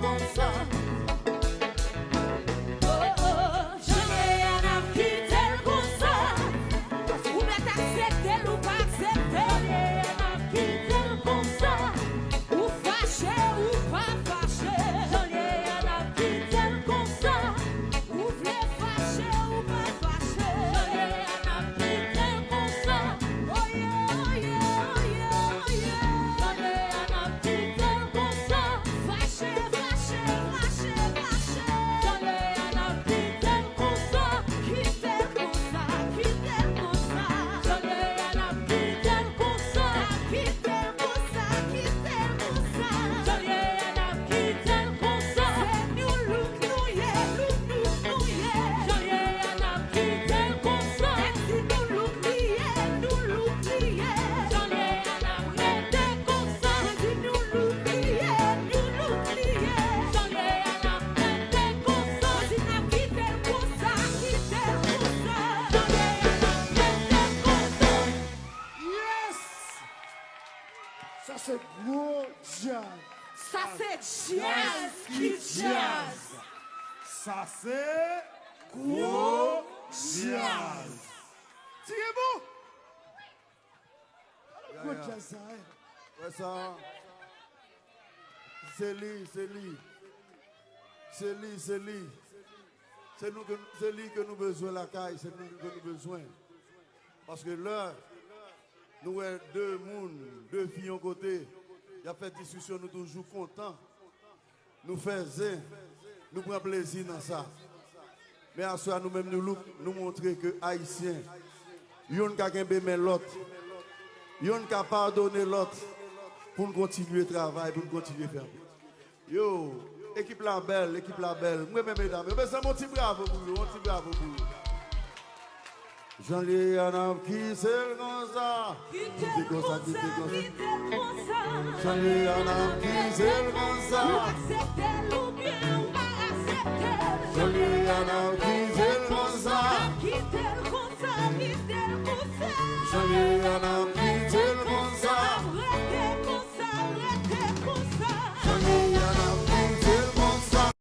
comme ça. Ça c'est gros jazz. Ça c'est jazz qui jazz. Ça c'est gros jazz. Tirez-vous. Gros jazz ça. Ouais ça. C'est lui. C'est lui que nous besoin la caille, c'est lui que nous besoin. Parce que là, nous avons deux filles en côté. Il y a fait discussion, nous toujours contents. Nous faisons, nous prenons plaisir dans ça. Mais à soi, nous-mêmes, nous montrer que Haïtiens, yon ka kembe men l'autre, yon ka pardonner l'autre pour nous continuer le travail, pour nous continuer à faire. Yo, équipe la belle. Moi-même, mesdames, mais c'est mon petit bravo pour vous, Jean-Louis Anam qui c'est comme ça. Qui comme ça. Jean-Louis Anam qui c'est comme ça. Jean-Louis Anam qui